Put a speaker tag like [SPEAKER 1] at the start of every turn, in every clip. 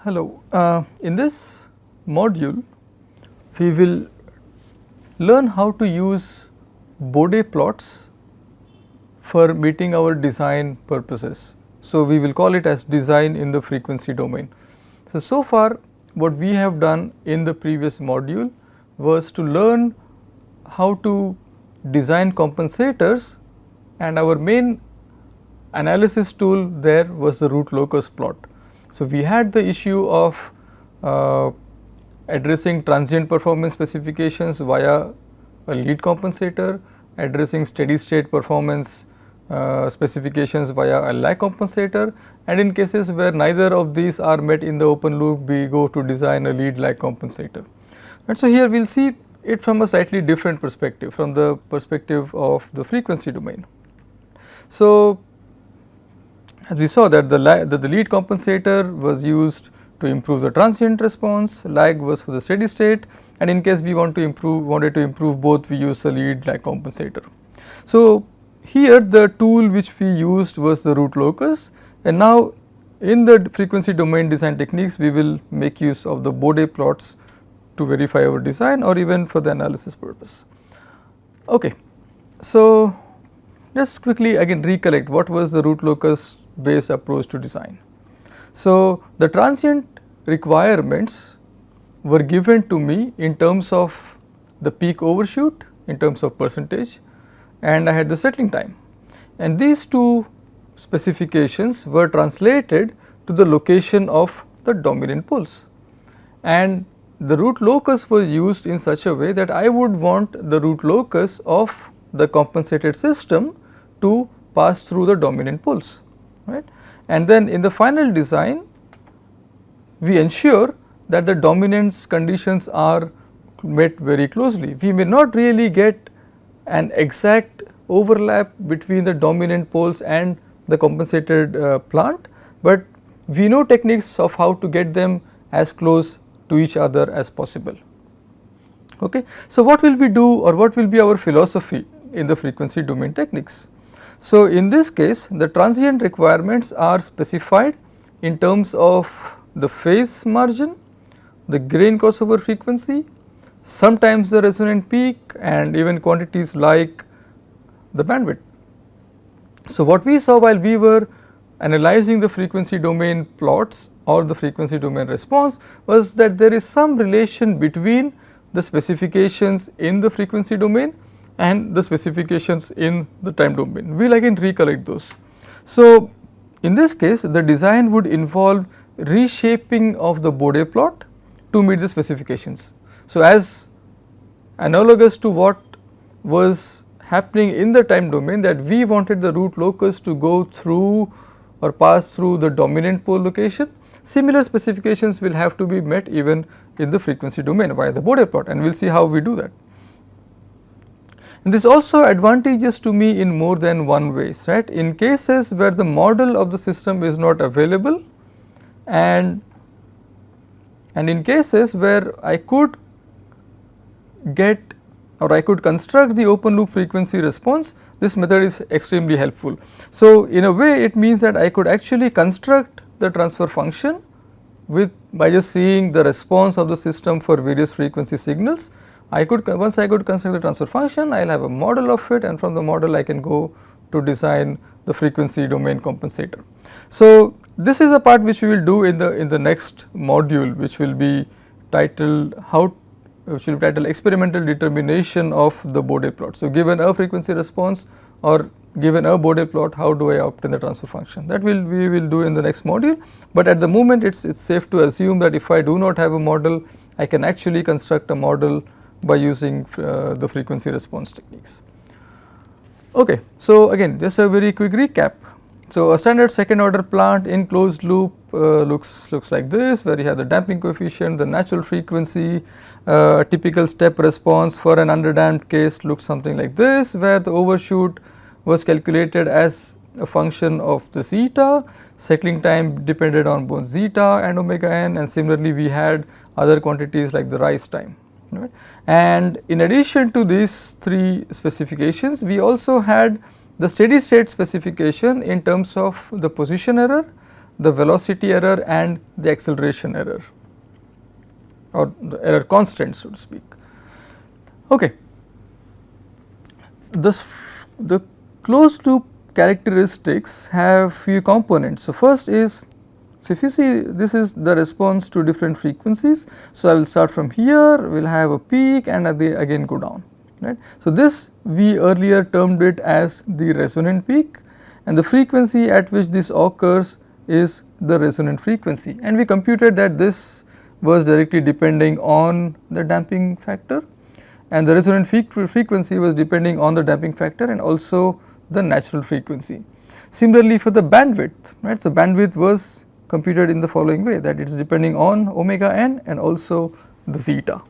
[SPEAKER 1] Hello. In this module, we will learn how to use Bode plots for meeting our design purposes. So, we will call it as design in the frequency domain. So far what we have done in the previous module was to learn how to design compensators, and our main analysis tool there was the root locus plot. So, we had the issue of uh, addressing transient performance specifications via a lead compensator, addressing steady state performance specifications via a lag compensator, and in cases where neither of these are met in the open loop, we go to design a lead lag compensator. And so, here we will see it from a slightly different perspective, from the perspective of the frequency domain. So, as we saw that the lead compensator was used to improve the transient response, lag was for the steady state, and in case we wanted to improve both, we use the lead lag compensator. So, here the tool which we used was the root locus, and now in the frequency domain design techniques we will make use of the Bode plots to verify our design or even for the analysis purpose. Okay. So, just quickly again recollect what was the root locus based approach to design. So, the transient requirements were given to me in terms of the peak overshoot, in terms of percentage, and I had the settling time, and these two specifications were translated to the location of the dominant pulse, and the root locus was used in such a way that I would want the root locus of the compensated system to pass through the dominant pulse, right. And then in the final design we ensure that the dominance conditions are met very closely. We may not really get an exact overlap between the dominant poles and the compensated plant, but we know techniques of how to get them as close to each other as possible. Okay. So, what will we do, or what will be our philosophy in the frequency domain techniques? So, in this case the transient requirements are specified in terms of the phase margin, the grain crossover frequency, sometimes the resonant peak, and even quantities like the bandwidth. So, what we saw while we were analyzing the frequency domain plots or the frequency domain response was that there is some relation between the specifications in the frequency domain and the specifications in the time domain. We will again recollect those. So, in this case the design would involve reshaping of the Bode plot to meet the specifications. So, as analogous to what was happening in the time domain, that we wanted the root locus to go through or pass through the dominant pole location, similar specifications will have to be met even in the frequency domain via the Bode plot, and we will see how we do that. And this also advantageous to me in more than one ways, right. In cases where the model of the system is not available, and in cases where I could get or I could construct the open loop frequency response, this method is extremely helpful. So, in a way it means that I could actually construct the transfer function by just seeing the response of the system for various frequency signals. Once I could construct the transfer function, I will have a model of it, and from the model I can go to design the frequency domain compensator. So, this is a part which we will do in the next module, which will be titled experimental determination of the Bode plot. So, given a frequency response or given a Bode plot, how do I obtain the transfer function? That we will do in the next module, but at the moment it's safe to assume that if I do not have a model, I can actually construct a model by using the frequency response techniques. Okay. So, again just a very quick recap. So, a standard second order plant in closed loop looks like this, where you have the damping coefficient, the natural frequency, a typical step response for an underdamped case looks something like this, where the overshoot was calculated as a function of the zeta, settling time depended on both zeta and omega n, and similarly we had other quantities like the rise time. Right. And in addition to these three specifications, we also had the steady state specification in terms of the position error, the velocity error and the acceleration error, or the error constant, so to speak. Okay. The closed loop characteristics have few components. So, first is, so if you see, this is the response to different frequencies. So, I will start from here, we will have a peak and again go down, right. So, this we earlier termed it as the resonant peak, and the frequency at which this occurs is the resonant frequency, and we computed that this was directly depending on the damping factor, and the resonant frequency was depending on the damping factor and also the natural frequency. Similarly, for the bandwidth, right. So, bandwidth was computed in the following way, that it is depending on omega n and also the zeta.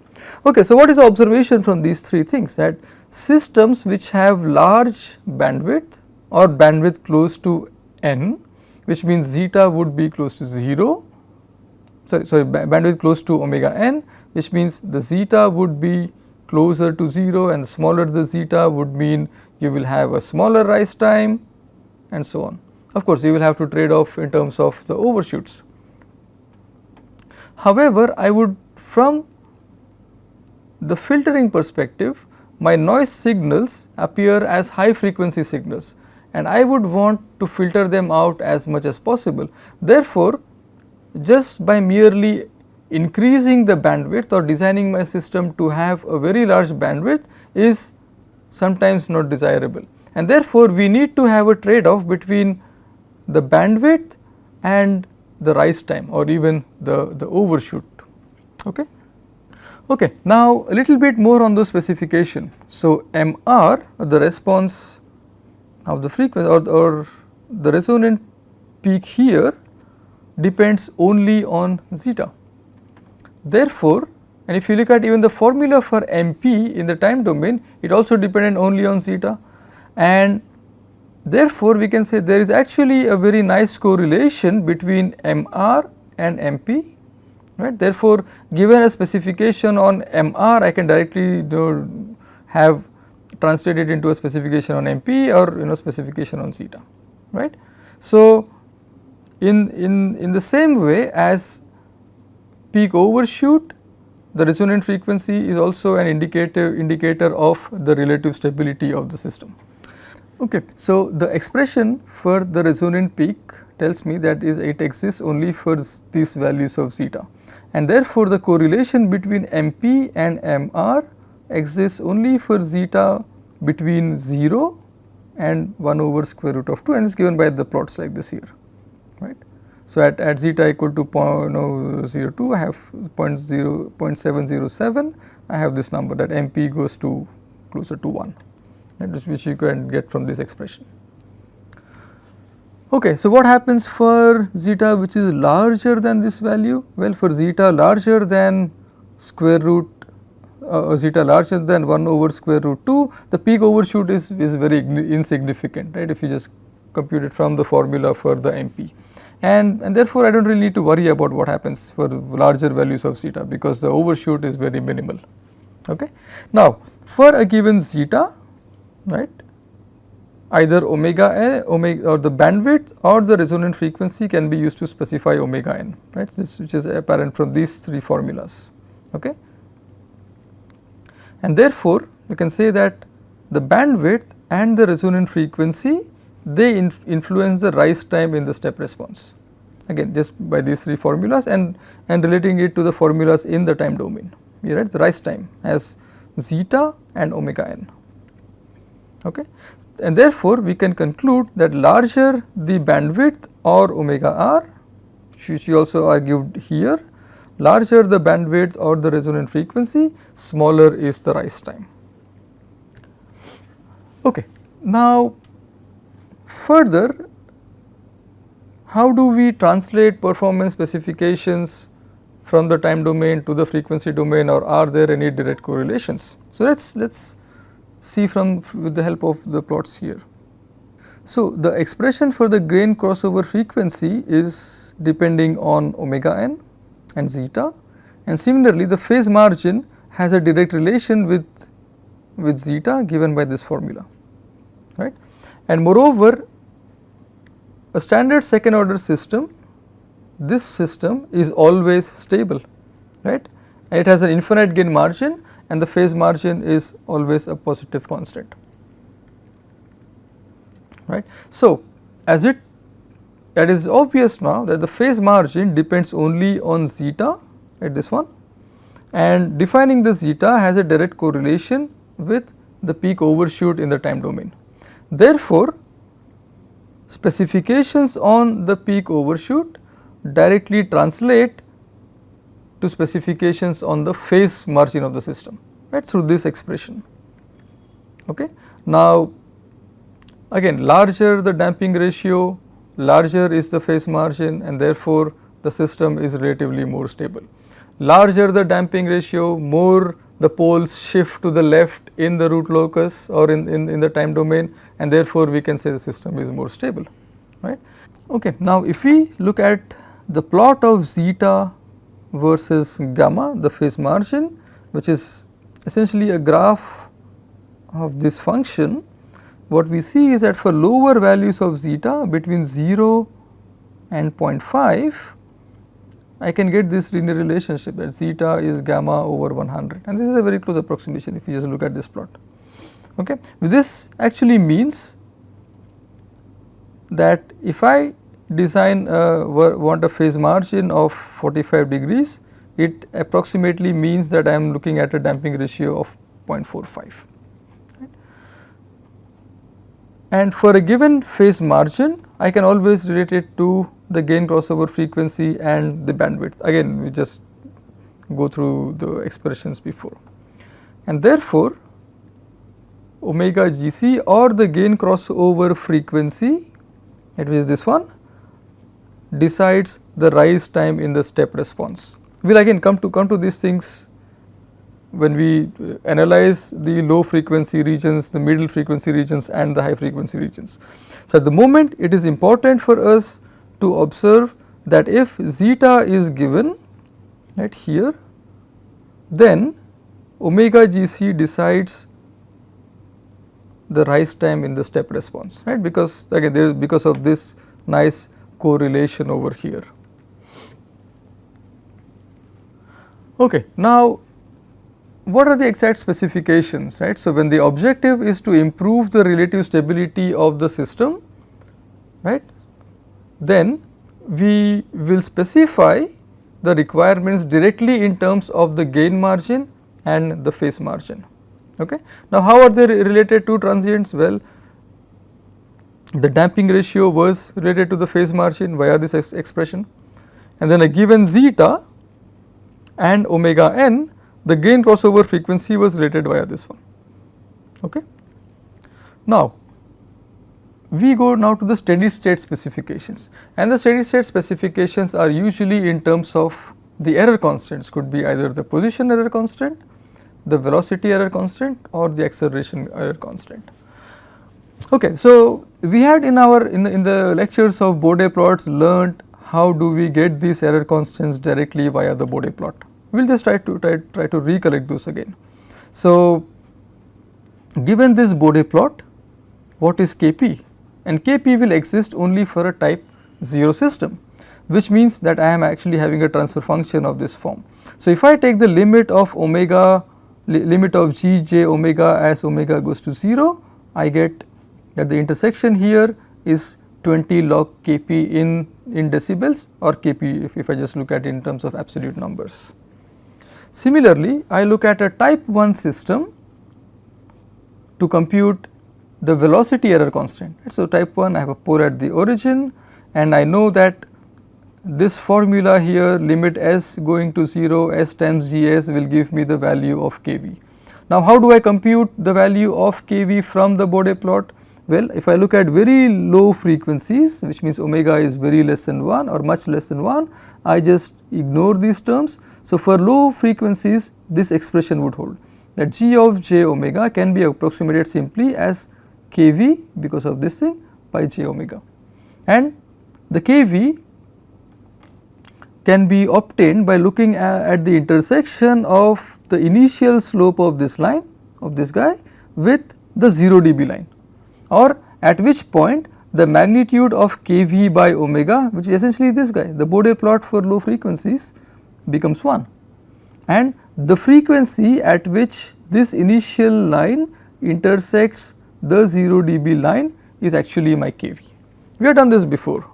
[SPEAKER 1] Okay, so what is the observation from these three things? That systems which have large bandwidth or bandwidth close to n, which means zeta would be close to 0, bandwidth close to omega n, which means the zeta would be closer to 0, and smaller the zeta would mean you will have a smaller rise time, and so on. Of course, you will have to trade off in terms of the overshoots. However, I would, from the filtering perspective, my noise signals appear as high frequency signals, and I would want to filter them out as much as possible. Therefore, just by merely increasing the bandwidth or designing my system to have a very large bandwidth is sometimes not desirable, and therefore we need to have a trade off between the bandwidth and the rise time or even the overshoot. Okay. Okay, now a little bit more on the specification. So, MR, the response of the frequency or the resonant peak here, depends only on zeta. Therefore, and if you look at even the formula for MP in the time domain, it also depended only on zeta, and therefore we can say there is actually a very nice correlation between MR and MP, right. Therefore, given a specification on MR, I can directly have translated into a specification on MP or specification on zeta, right. So, in the same way as peak overshoot, the resonant frequency is also an indicator of the relative stability of the system. Okay, so the expression for the resonant peak tells me that it exists only for these values of zeta, and therefore the correlation between MP and MR exists only for zeta between 0 and 1 over square root of 2, and is given by the plots like this here, right. So, at zeta equal to 0.02, I have 0.707, I have this number, that MP goes to closer to 1, which you can get from this expression. Okay, so what happens for zeta which is larger than this value? Well, for zeta larger than square root zeta larger than 1 over square root 2, the peak overshoot is very insignificant, right, if you just compute it from the formula for the MP. And therefore, I do not really need to worry about what happens for larger values of zeta, because the overshoot is very minimal. Okay. Now, for a given zeta, right, either omega n, or the bandwidth or the resonant frequency can be used to specify omega n, right, which is apparent from these three formulas. Okay. And therefore, you can say that the bandwidth and the resonant frequency, they influence the rise time in the step response, again just by these three formulas and relating it to the formulas in the time domain. We write the rise time as zeta and omega n. Okay. And therefore, we can conclude that larger the bandwidth or omega r, which we also argued here, larger the bandwidth or the resonant frequency, smaller is the rise time. Okay. Now, further, how do we translate performance specifications from the time domain to the frequency domain, or are there any direct correlations? So, let's see with the help of the plots here. So, the expression for the gain crossover frequency is depending on omega n and zeta, and similarly the phase margin has a direct relation with zeta given by this formula, right. And moreover, a standard second order system this system is always stable, right? It has an infinite gain margin and the phase margin is always a positive constant, right. So, as it is obvious now that the phase margin depends only on zeta at this one, and defining the zeta has a direct correlation with the peak overshoot in the time domain. Therefore, specifications on the peak overshoot directly translate to specifications on the phase margin of the system, right, through this expression. Okay. Now, again, larger the damping ratio, larger is the phase margin, and therefore the system is relatively more stable. Larger the damping ratio, more the poles shift to the left in the root locus or in the time domain, and therefore we can say the system is more stable, right. Okay. Now, if we look at the plot of zeta versus gamma, the phase margin, which is essentially a graph of this function, what we see is that for lower values of zeta between 0 and 0.5, I can get this linear relationship that zeta is gamma over 100, and this is a very close approximation if you just look at this plot. Okay. This actually means that if I design want a phase margin of 45 degrees, it approximately means that I am looking at a damping ratio of 0.45. Right. And for a given phase margin, I can always relate it to the gain crossover frequency and the bandwidth. Again, we just go through the expressions before, and therefore omega gc or the gain crossover frequency, it is this one, decides the rise time in the step response. We will again come to these things when we analyze the low frequency regions, the middle frequency regions and the high frequency regions. So, at the moment it is important for us to observe that if zeta is given right here, then omega gc decides the rise time in the step response, right, because again there is because of this nice correlation over here. Okay. Now, what are the exact specifications, right? So, when the objective is to improve the relative stability of the system, right, then we will specify the requirements directly in terms of the gain margin and the phase margin. Okay. Now, how are they related to transients? Well, the damping ratio was related to the phase margin via this expression, and then a given zeta and omega n, the gain crossover frequency was related via this one. Okay. Now, we go now to the steady state specifications, and the steady state specifications are usually in terms of the error constants, could be either the position error constant, the velocity error constant or the acceleration error constant. Okay. So, we had in the lectures of Bode plots learnt how do we get these error constants directly via the Bode plot. We will just try to recollect those again. So, given this Bode plot, what is Kp? And Kp will exist only for a type 0 system, which means that I am actually having a transfer function of this form. So, if I take the limit of omega, limit of g j omega as omega goes to 0, I get that the intersection here is 20 log Kp in decibels, or Kp if I just look at it in terms of absolute numbers. Similarly, I look at a type 1 system to compute the velocity error constant. So, type 1 I have a pole at the origin, and I know that this formula here, limit s going to 0, s times gs will give me the value of kV. Now, how do I compute the value of kV from the Bode plot? Well, if I look at very low frequencies, which means omega is very less than 1 or much less than 1, I just ignore these terms. So, for low frequencies, this expression would hold, that g of j omega can be approximated simply as kV because of this thing by j omega, and the kV can be obtained by looking at the intersection of the initial slope of this line, of this guy, with the 0 dB line, or at which point the magnitude of kV by omega, which is essentially this guy, the Bode plot for low frequencies, becomes 1, and the frequency at which this initial line intersects the 0 dB line is actually my kV. We have done this before.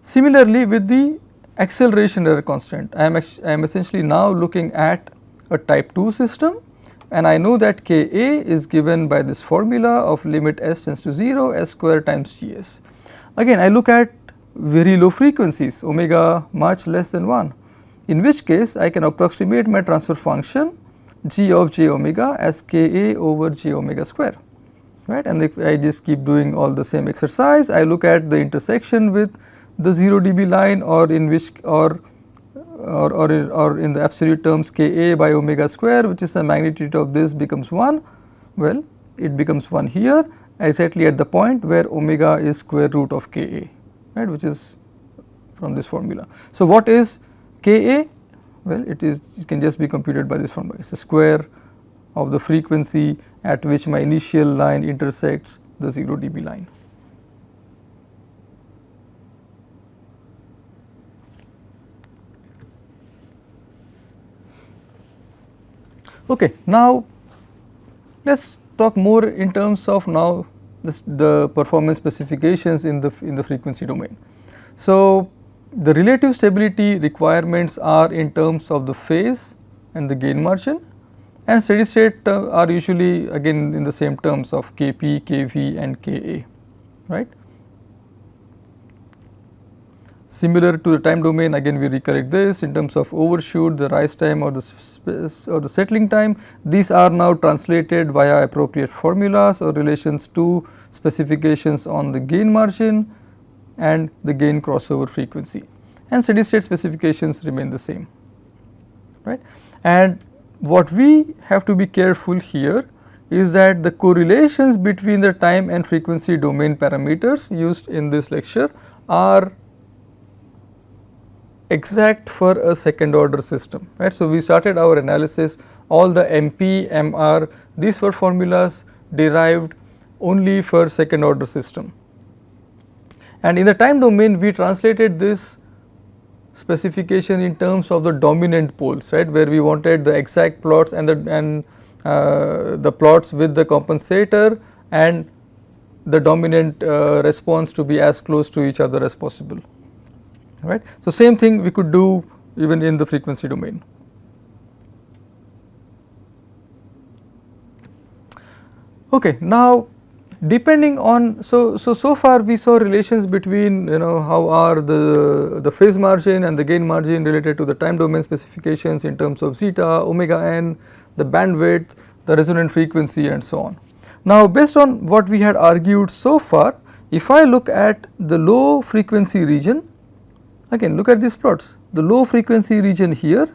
[SPEAKER 1] Similarly, with the acceleration error constant, I am essentially now looking at a type 2 system, and I know that Ka is given by this formula of limit s tends to 0 s square times Gs. Again, I look at very low frequencies, omega much less than 1, in which case I can approximate my transfer function g of j omega as Ka over j omega square, right. And if I just keep doing all the same exercise, I look at the intersection with the 0 dB line, or in which or in the absolute terms Ka by omega square, which is the magnitude of this, becomes 1. Well, it becomes 1 here exactly at the point where omega is square root of Ka, right, which is from this formula. So, what is Ka? Well, it can just be computed by this formula. It is the square of the frequency at which my initial line intersects the 0 dB line. Okay, now let us talk more in terms of now the performance specifications in the frequency domain. So, the relative stability requirements are in terms of the phase and the gain margin, and steady state are usually again in the same terms of Kp, Kv and Ka, right. Similar to the time domain, again we recollect this in terms of overshoot, the rise time or the settling time. These are now translated via appropriate formulas or relations to specifications on the gain margin and the gain crossover frequency, and steady state specifications remain the same, right. And what we have to be careful here is that the correlations between the time and frequency domain parameters used in this lecture are exact for a second order system, right. So, we started our analysis, all the MP, MR, these were formulas derived only for second order system, and in the time domain we translated this specification in terms of the dominant poles, right, where we wanted the exact plots and the plots with the compensator and the dominant response to be as close to each other as possible, right. So, same thing we could do even in the frequency domain. Okay, now depending on so far we saw relations between how are the phase margin and the gain margin related to the time domain specifications in terms of zeta, omega n, the bandwidth, the resonant frequency and so on. Now, based on what we had argued so far, if I look at the low frequency region, again look at these plots, the low frequency region here,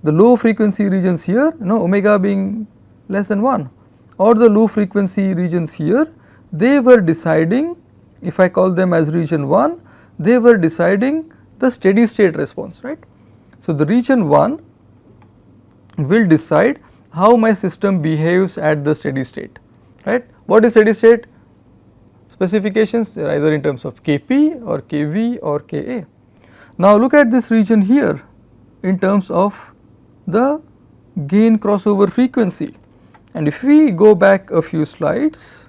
[SPEAKER 1] the low frequency regions here, omega being less than 1, or the low frequency regions here, they were deciding, if I call them as region 1, they were deciding the steady state response, right. So, the region 1 will decide how my system behaves at the steady state, right. What is steady state? Specifications, they are either in terms of Kp or Kv or Ka. Now, look at this region here in terms of the gain crossover frequency, and if we go back a few slides,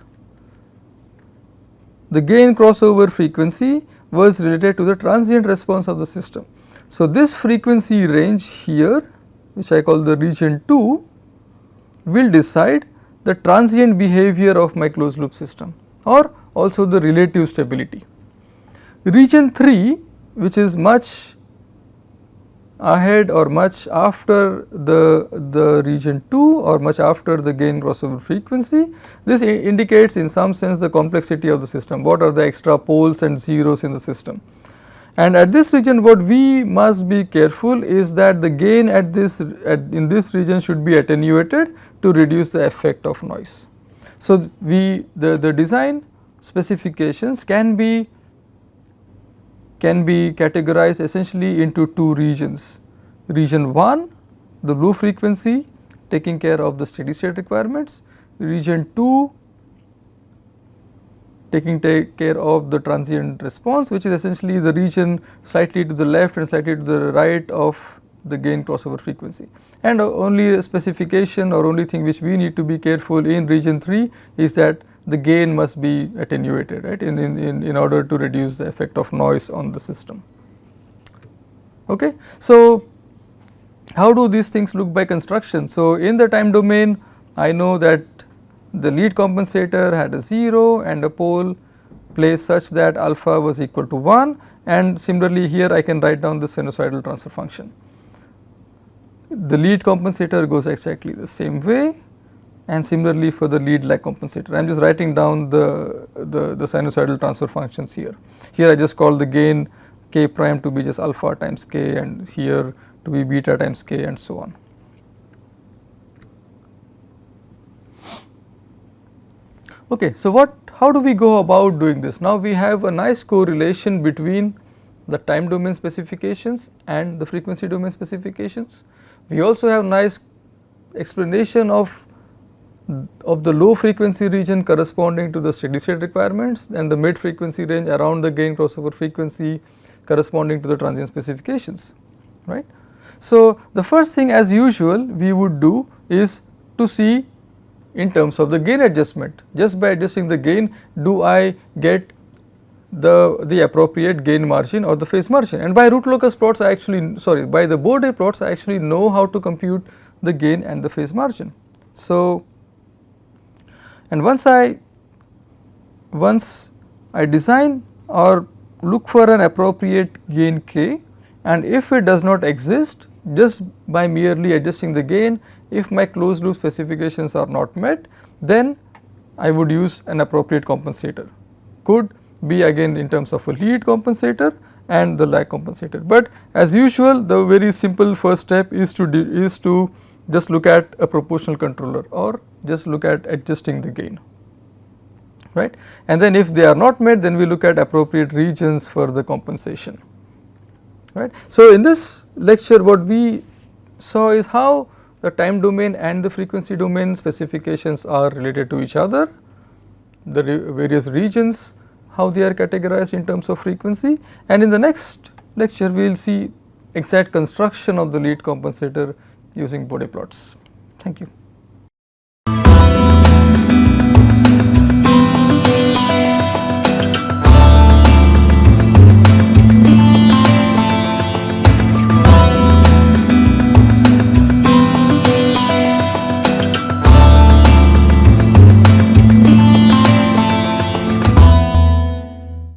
[SPEAKER 1] the gain crossover frequency was related to the transient response of the system. So, this frequency range here, which I call the region 2, will decide the transient behavior of my closed loop system or also the relative stability. Region 3, which is much ahead or much after the region 2 or much after the gain crossover frequency, this indicates in some sense the complexity of the system, what are the extra poles and zeros in the system. And at this region, what we must be careful is that the gain in this region should be attenuated to reduce the effect of noise. So, the design specifications can be categorized essentially into two regions. Region 1, the low frequency taking care of the steady state requirements. Region 2, taking care of the transient response, which is essentially the region slightly to the left and slightly to the right of the gain crossover frequency. And only a specification or only thing which we need to be careful in region 3 is that the gain must be attenuated, right, in order to reduce the effect of noise on the system. Okay. So, how do these things look by construction? So, in the time domain, I know that the lead compensator had a 0 and a pole placed such that alpha was equal to 1, and similarly here I can write down the sinusoidal transfer function. The lead compensator goes exactly the same way, and similarly for the lead lag compensator. I am just writing down the sinusoidal transfer functions here. Here I just call the gain k prime to be just alpha times k, and here to be beta times k, and so on. Okay, so how do we go about doing this? Now we have a nice correlation between the time domain specifications and the frequency domain specifications. We also have nice explanation of the low frequency region corresponding to the steady state requirements, and the mid frequency range around the gain crossover frequency corresponding to the transient specifications, right. So, the first thing as usual we would do is to see in terms of the gain adjustment. Just by adjusting the gain, do I get the appropriate gain margin or the phase margin? And by root locus plots I actually, sorry, by the Bode plots I actually know how to compute the gain and the phase margin. So, and once I design or look for an appropriate gain k, and if it does not exist, just by merely adjusting the gain, if my closed loop specifications are not met, then I would use an appropriate compensator. Could be again in terms of a lead compensator and the lag compensator. But as usual, the very simple first step is to just look at a proportional controller or just look at adjusting the gain, right. And then if they are not met, then we look at appropriate regions for the compensation, right. So, in this lecture what we saw is how the time domain and the frequency domain specifications are related to each other, the various regions, how they are categorized in terms of frequency, and in the next lecture we will see exact construction of the lead compensator using Bode plots. Thank you.